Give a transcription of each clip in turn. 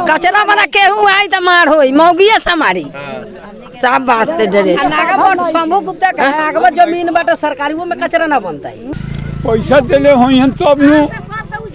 कचरा बना केहू आई तो मार होई मौगिया समारी सब बात डरे शंभू गुप्ता का आगवा जमीन बाटे सरकारी वो में कचरा ना बनता है। पैसा देले होई हम सब नु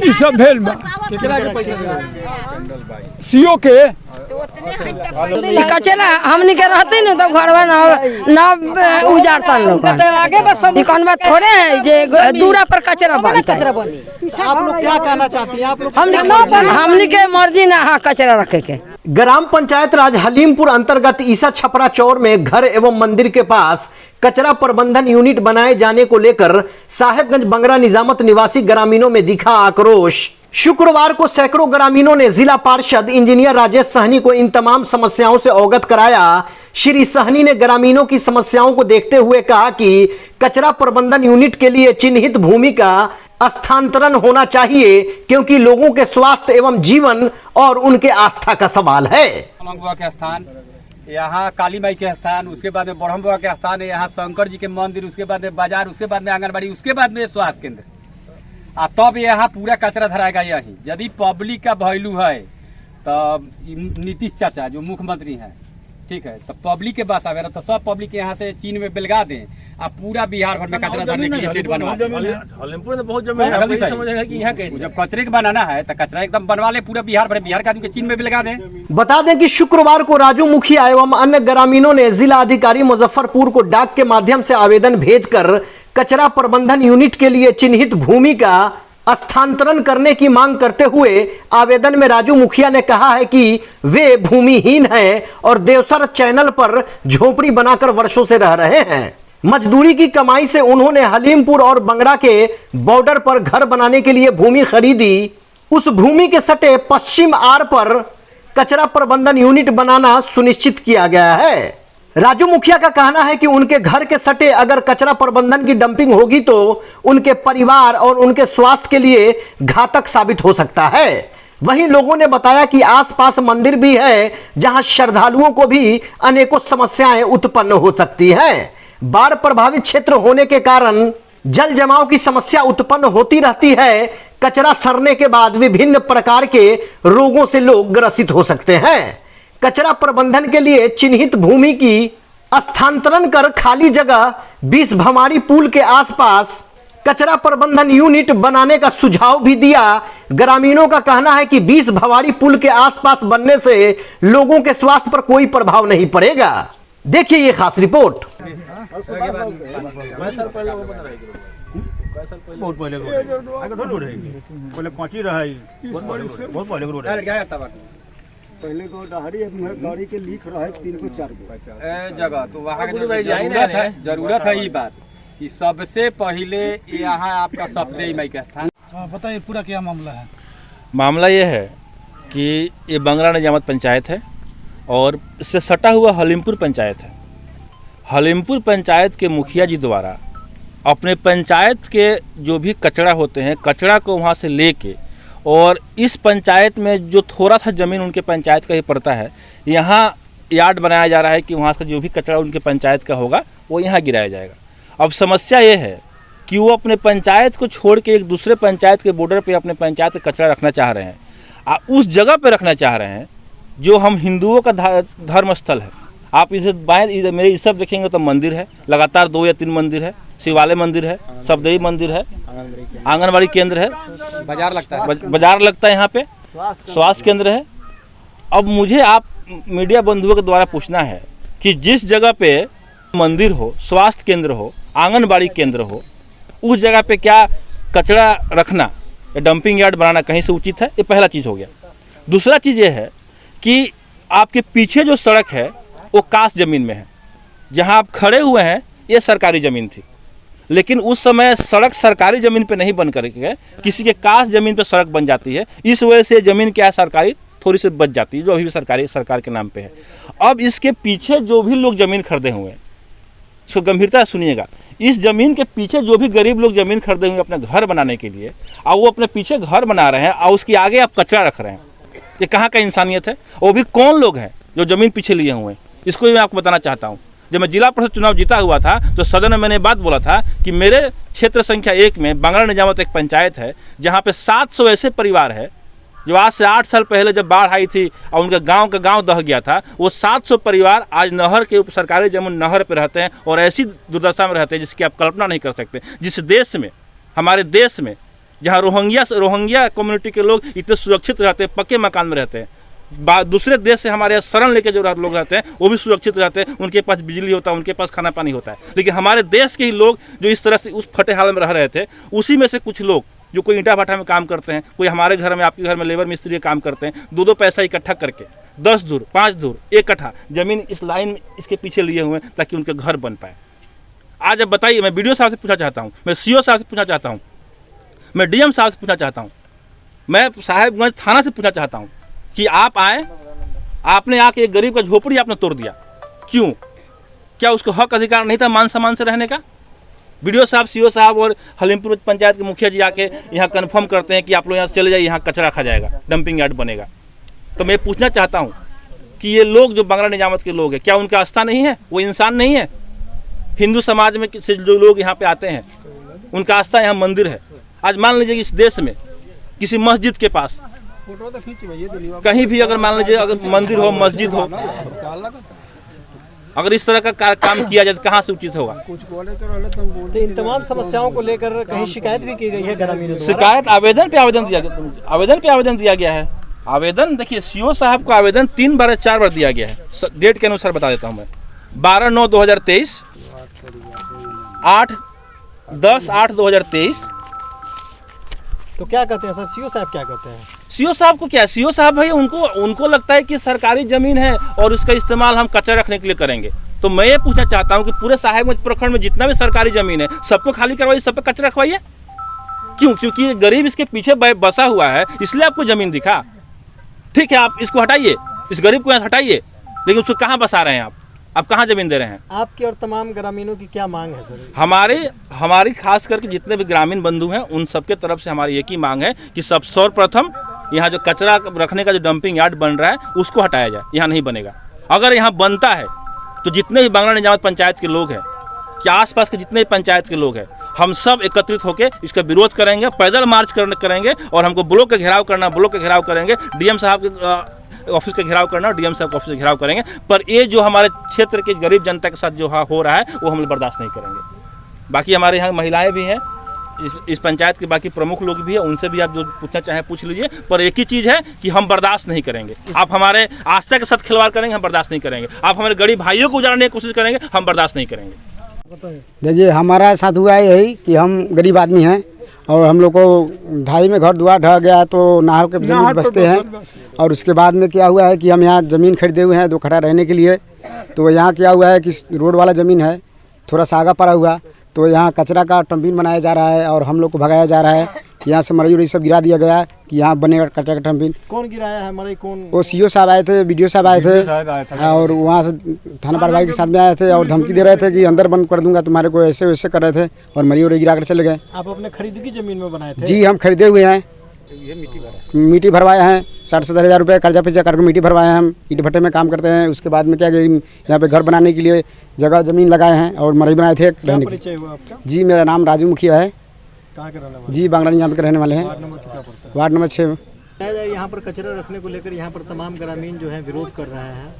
ई सब भेल बा केकरा के पैसा सीओ के कचरा हमनी के रहते न तो घरवा ना उजाड़ता लोग आगे बस ई कौन बात थोड़े है जे दूरा पर कचरा बनता है। आप लोग क्या कहना चाहती हैं? आप लोग हमनी के मर्जी ना हाँ कचरा रखे के। ग्राम पंचायत राज हलीमपुर अंतर्गत ईसा छपरा चौर में घर एवं मंदिर के पास कचरा प्रबंधन यूनिट बनाए जाने को लेकर साहेबगंज बंगरा निजामत निवासी ग्रामीणों में दिखा आक्रोश। शुक्रवार को सैकड़ों ग्रामीणों ने जिला पार्षद इंजीनियर राजेश सहनी को इन तमाम समस्याओं से अवगत कराया। श्री सहनी ने ग्रामीणों की समस्याओं को देखते हुए कहा कि कचरा प्रबंधन यूनिट के लिए चिन्हित भूमि का स्थानांतरण होना चाहिए, क्योंकि लोगों के स्वास्थ्य एवं जीवन और उनके आस्था का सवाल है। के स्थान, यहाँ काली माई के स्थान, उसके बाद में ब्रह्म बाबा के स्थान है, यहाँ शंकर जी के मंदिर, उसके बाद में बाजार, उसके बाद में आंगनबाड़ी, उसके बाद में स्वास्थ्य केंद्र, तब यहाँ पूरा कचरा धराएगा। यही यदि पब्लिक का वैल्यू है तो नीतीश चाचा जो मुख्यमंत्री हैं, ठीक है, तो पब्लिक के पास आवे तो सब पब्लिक यहाँ से चीन में बेलगा दें, आप पूरा बिहार भर में कचरा धरने के लिए सेट बनवा दें। बहुत जमीन है कि यहाँ कैसे जब कचरे का बनाना है तो कचरा एकदम बनवा ले पूरा बिहार भर, बिहार के आदमी के चीन में बेलगा दें। बता दें कि शुक्रवार को राजू मुखिया एवं अन्य ग्रामीणों ने जिला अधिकारी मुजफ्फरपुर को डाक के माध्यम से आवेदन भेजकर कचरा प्रबंधन यूनिट के लिए चिन्हित भूमि का स्थानांतरण करने की मांग करते हुए आवेदन में राजू मुखिया ने कहा है कि वे भूमिहीन हैं और देवसर चैनल पर झोपड़ी बनाकर वर्षों से रह रहे हैं। मजदूरी की कमाई से उन्होंने हलीमपुर और बंगरा के बॉर्डर पर घर बनाने के लिए भूमि खरीदी। उस भूमि के सटे पश्चिम आर पर कचरा प्रबंधन यूनिट बनाना सुनिश्चित किया गया है। राजू मुखिया का कहना है कि उनके घर के सटे अगर कचरा प्रबंधन की डंपिंग होगी तो उनके परिवार और उनके स्वास्थ्य के लिए घातक साबित हो सकता है। वहीं लोगों ने बताया कि आसपास मंदिर भी है जहां श्रद्धालुओं को भी अनेकों समस्याएं उत्पन्न हो सकती हैं। बाढ़ प्रभावित क्षेत्र होने के कारण जल जमाव की समस्या उत्पन्न होती रहती है। कचरा सड़ने के बाद विभिन्न प्रकार के रोगों से लोग ग्रसित हो सकते हैं। कचरा प्रबंधन के लिए चिन्हित भूमि की स्थानांतरण कर खाली जगह 20 भमारी पुल के आसपास कचरा प्रबंधन यूनिट बनाने का सुझाव भी दिया। ग्रामीणों का कहना है कि 20 भवारी पुल के आसपास बनने से लोगों के स्वास्थ्य पर कोई प्रभाव नहीं पड़ेगा। देखिए ये खास रिपोर्ट। बहुत पहले पहले को गाड़ी के लीक रहा है 3 को 4 जगह, तो वहाँ जरूरत है ये बात कि सबसे पहले यहाँ आपका सप्ते मई का स्थान। बताइए पूरा क्या मामला है? मामला ये है कि ये बंगरा निजामत पंचायत है और इससे सटा हुआ हलीमपुर पंचायत है। हलीमपुर पंचायत के मुखिया जी द्वारा अपने पंचायत के जो भी कचरा होते हैं, कचरा को वहाँ से लेके और इस पंचायत में जो थोड़ा सा ज़मीन उनके पंचायत का ही पड़ता है, यहाँ यार्ड बनाया जा रहा है कि वहाँ से जो भी कचरा उनके पंचायत का होगा वो यहाँ गिराया जाएगा। अब समस्या ये है कि वो अपने पंचायत को छोड़ के एक दूसरे पंचायत के बॉर्डर पे अपने पंचायत का कचरा रखना चाह रहे हैं, उस जगह पे रखना चाह रहे हैं जो हम हिंदुओं का धर्म स्थल है। आप इसे बाएं मेरे इस सब देखेंगे तो मंदिर है, लगातार 2 या 3 मंदिर है, शिवालय मंदिर है, सबदेवी मंदिर है, आंगनबाड़ी केंद्र है, बाजार लगता है यहाँ पे, स्वास्थ्य केंद्र है। अब मुझे आप मीडिया बंधुओं के द्वारा पूछना है कि जिस जगह पे मंदिर हो, स्वास्थ्य केंद्र हो, आंगनबाड़ी केंद्र हो, उस जगह पे क्या कचरा रखना या डंपिंग यार्ड बनाना कहीं से उचित है? ये पहला चीज़ हो गया। दूसरा चीज़ ये है कि आपके पीछे जो सड़क है वो कास ज़मीन में है, जहाँ आप खड़े हुए हैं ये सरकारी ज़मीन थी, लेकिन उस समय सड़क सरकारी ज़मीन पे नहीं बन करके किसी के कास ज़मीन पे सड़क बन जाती है। इस वजह से ज़मीन क्या है, सरकारी थोड़ी सी बच जाती है, जो अभी भी सरकार के नाम पे है। अब इसके पीछे जो भी लोग ज़मीन खरीदे हुए हैं, इसको गंभीरता सुनिएगा, इस ज़मीन के पीछे जो भी गरीब लोग ज़मीन खरीदे हुए अपने घर बनाने के लिए, और वो अपने पीछे घर बना रहे हैं और उसके आगे आप कचरा रख रहे हैं, ये कहाँ का इंसानियत है? वो भी कौन लोग हैं जो ज़मीन पीछे लिए हुए हैं, इसको भी मैं आपको बताना चाहता हूँ। जब मैं जिला परिषद चुनाव जीता हुआ था तो सदन में मैंने बात बोला था कि मेरे क्षेत्र संख्या 1 में बंगरा निजामत एक पंचायत है जहाँ पे 700 ऐसे परिवार है जो आज से 8 साल पहले जब बाढ़ आई थी और उनका गांव दह गया था, वो 700 परिवार आज नहर के ऊपर, सरकारी जमीन नहर पे रहते हैं और ऐसी दुर्दशा में रहते हैं जिसकी आप कल्पना नहीं कर सकते। जिस देश में, हमारे देश में, जहाँ रोहिंग्या कम्युनिटी के लोग इतने सुरक्षित रहते हैं, पक्के मकान में रहते हैं, दूसरे देश से हमारे यहाँ शरण लेके जो लोग रहते हैं वो भी सुरक्षित रहते हैं, उनके पास बिजली होता है, उनके पास खाना पानी होता है। लेकिन हमारे देश के ही लोग जो इस तरह से उस फटे हाल में रह रहे थे, उसी में से कुछ लोग जो कोई ईंटा भट्टा में काम करते हैं, कोई हमारे घर में, आपके घर में लेबर मिस्त्री काम करते हैं, 2-2 पैसा इकट्ठा करके 10 धूर 5 धूर 1 कट्ठा जमीन इस लाइन में इसके पीछे लिए हुए हैं ताकि उनके घर बन पाए। आज अब बताइए, मैं BDO साहब से पूछना चाहता हूँ, मैं CO साहब से पूछना चाहता हूँ, मैं DM साहब से पूछना चाहता हूँ, मैं साहेबगंज थाना से पूछना चाहता हूँ कि आप आए, आपने आके एक गरीब का झोपड़ी आपने तोड़ दिया, क्यों? क्या उसको हक अधिकार नहीं था मान सम्मान से रहने का? BDO साहब, CO साहब और हलीमपुर पंचायत के मुखिया जी आके यहाँ कन्फर्म करते हैं कि आप लोग यहाँ से चले जाइए, यहाँ कचरा खा जाएगा, डंपिंग यार्ड बनेगा। तो मैं पूछना चाहता हूँ कि ये लोग जो बांग्ला निजामत के लोग हैं, क्या उनका आस्था नहीं है? वो इंसान नहीं है? हिंदू समाज में से जो लोग यहाँ पे आते हैं, उनका आस्था यहाँ मंदिर है। आज मान लीजिए इस देश में किसी मस्जिद के पास कहीं भी अगर मान लीजिए अगर मंदिर हो, मस्जिद हो, अगर इस तरह का काम किया जाए तो कहाँ से उचित होगा? इन तमाम समस्याओं को लेकर कहीं शिकायत भी की गई है ग्रामीणों द्वारा? शिकायत आवेदन पे आवेदन दिया गया है। आवेदन देखिए, CO साहब को आवेदन 3 बार 4 बार दिया गया है। डेट के अनुसार बता देता हूँ मैं, 12/9/2023, 10/8/2023। तो क्या कहते हैं सर, CO साहब क्या कहते हैं? CO साहब को क्या, CO साहब भाई उनको लगता है कि सरकारी जमीन है और उसका इस्तेमाल हम कचरा रखने के लिए करेंगे। तो मैं ये पूछना चाहता हूँ कि पूरे साहेबगंज प्रखंड में जितना भी सरकारी जमीन है सबको खाली करवाइए, सब पे कचरा रखवाइए। क्यों? क्योंकि गरीब इसके पीछे बसा हुआ है, इसलिए आपको जमीन दिखा। ठीक है, आप इसको हटाइए, इस गरीब को यहाँ हटाइए, लेकिन उसको कहाँ बसा रहे हैं आप कहाँ जमीन दे रहे हैं? आपकी और तमाम ग्रामीणों की क्या मांग है सर? हमारी खास करके जितने भी ग्रामीण बंधु हैं उन सबके तरफ से हमारी एक ही मांग है कि सब सर्वप्रथम यहाँ जो कचरा रखने का जो डंपिंग यार्ड बन रहा है उसको हटाया जाए। यहाँ नहीं बनेगा। अगर यहाँ बनता है तो जितने भी बांग्ला निजामत पंचायत के लोग हैं या आसपास के जितने भी पंचायत के लोग हैं, हम सब एकत्रित होकर इसका विरोध करेंगे, पैदल मार्च करेंगे और हमको ब्लॉक का घेराव करना, ब्लॉक का घेराव करेंगे, DM साहब के ऑफिस का घेराव करना, DM साहब के ऑफिस का घेराव करेंगे। पर ये जो हमारे क्षेत्र के गरीब जनता के साथ जो हो रहा है वो हम बर्दाश्त नहीं करेंगे। बाकी हमारे यहाँ महिलाएं भी हैं, इस पंचायत के बाकी प्रमुख लोग भी हैं, उनसे भी आप जो पूछना चाहें पूछ लीजिए। पर एक ही चीज़ है कि हम बर्दाश्त नहीं करेंगे। आप हमारे आस्था के साथ खिलवाड़ करेंगे, हम बर्दाश्त नहीं करेंगे। आप हमारे गरीब भाइयों को उजाड़ने की कोशिश करेंगे, हम बर्दाश्त नहीं करेंगे। देखिए, हमारा साथ हुआ है यही कि हम गरीब आदमी हैं और हम लोग को ढाई में घर दुआर ढह गया तो नहर के जमीन बसते हैं। और उसके बाद में क्या हुआ है कि हम यहाँ ज़मीन खरीदे हुए हैं 2 कट्ठा रहने के लिए। तो यहाँ क्या हुआ है कि रोड वाला ज़मीन है, थोड़ा सा आगा पड़ा हुआ, तो यहाँ कचरा का डंपिंग बनाया जा रहा है और हम लोग को भगाया जा रहा है। यहाँ से मरई सब गिरा दिया गया कि यहाँ बनेगा कचरा का डंपिंग। कौन गिराया है मरई? कौन? वो CO साहब आए थे, BDO साहब आए थे और वहाँ से थाना प्रभारी के साथ में आए थे और धमकी दे रहे थे कि अंदर बंद कर दूंगा तुम्हारे को, ऐसे वैसे कर रहे थे और मरई और गिरा कर चले गए। आप अपने खरीद की जमीन में बनाए थे? जी, हम खरीदे हुए हैं, मिट्टी भरवाए हैं, 60-70 हज़ार रुपये कर्जा पैसा करके मिट्टी भरवाए हैं। हम ईट भट्टे में काम करते हैं। उसके बाद में क्या कि यहाँ पे घर बनाने के लिए जगह ज़मीन लगाए हैं और मरई बनाए थे रहने के लिए। जी, मेरा नाम राजू मुखिया है। कहाँ के रहने वाले? जी, बांग्ला निजामत के रहने वाले हैं। Ward number 6। यहाँ पर कचरा रखने को लेकर यहाँ पर तमाम ग्रामीण जो है विरोध कर रहे हैं।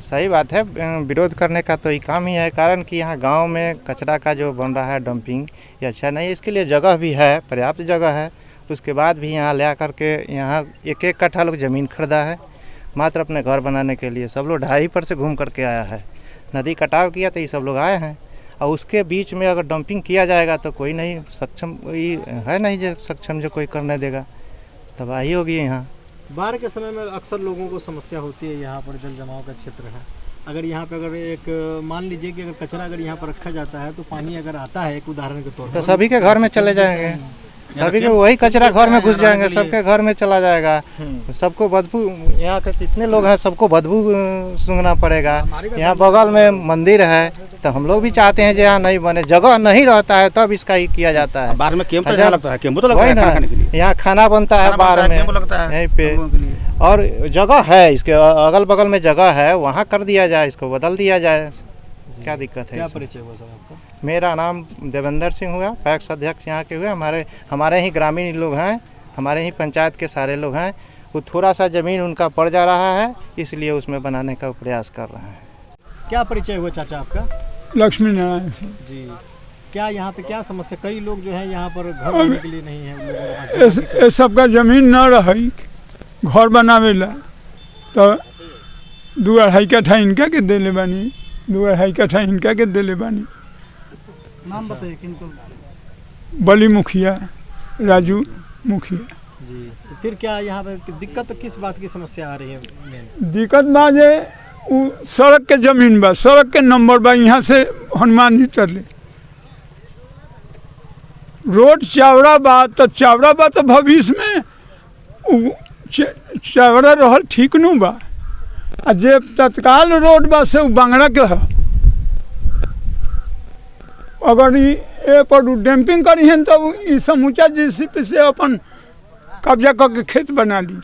सही बात है, विरोध करने का तो ये काम ही है। कारण कि यहाँ गांव में कचरा का जो बन रहा है डंपिंग, ये अच्छा नहीं। इसके लिए जगह भी है, पर्याप्त जगह है। उसके बाद भी यहाँ ले करके यहाँ 1-1 कट्ठा लोग ज़मीन खरीदा है मात्र अपने घर बनाने के लिए। सब लोग ढाई पर से घूम करके आया है, नदी कटाव किया तो ये सब लोग आए हैं। और उसके बीच में अगर डंपिंग किया जाएगा तो कोई नहीं सक्षम, है नहीं जो सक्षम जो कोई करने देगा, तबाही होगी। यहाँ बाढ़ के समय में अक्सर लोगों को समस्या होती है। यहाँ पर जल जमाव का क्षेत्र है। अगर यहाँ पे अगर एक मान लीजिए कि अगर कचरा अगर यहाँ पर रखा जाता है तो पानी अगर आता है एक उदाहरण के तौर पर, तो सभी के घर में चले जाएंगे, सभी के वही कचरा घर में घुस जाएंगे, सबके घर में चला जाएगा। सबको बदबू, यहाँ के जितने लोग हैं सबको बदबू सूंघना पड़ेगा। यहाँ बगल में मंदिर है तो हम लोग भी चाहते हैं जो यहाँ नहीं बने, जगह नहीं रहता है तब इसका ही किया जाता है। बाहर में कैंप लगता है, कैंप तो लगता है खाने के लिए। यहाँ खाना बनता है बाहर में यहीं पे, और जगह है इसके अगल बगल में जगह है, वहाँ कर दिया जाए, इसको बदल दिया जाए। क्या दिक्कत है? क्या परिचय हुआ सर आपका? मेरा नाम देवेंद्र सिंह हुआ, पैक्स अध्यक्ष यहाँ के हुए। हमारे ही ग्रामीण लोग हैं, हमारे ही पंचायत के सारे लोग हैं, वो थोड़ा सा ज़मीन उनका पड़ जा रहा है, इसलिए उसमें बनाने का प्रयास कर रहे हैं। क्या परिचय हुआ चाचा आपका? लक्ष्मी नारायण सिंह जी, क्या यहाँ पे क्या समस्या? कई लोग जो है यहाँ पर घर बनने के लिए नहीं है, ये सबका जमीन न रही घर बनावेला तो 2-2.5 कट्ठा इनका के देले बानी, 2-2.5 कट्ठा इनका के देले बानी। नाम बताइए किनको? बली मुखिया, राजू मुखिया जी। तो फिर क्या यहाँ पे दिक्कत किस बात की समस्या आ रही है? दिक्कत बा जे सड़क के जमीन बा, सड़क के नंबर बा, यहाँ से हनुमान जी तरले रोड चावड़ा बा तो भविष्य में चावड़ा रहल ठीक नु बा, आ जे तत्काल रोड बा से बांगड़ा के है। अगर ये पर डैम्पिंग करी हैं तो समूचा जेसीबी से अपन कब्जा करके खेत बना ली।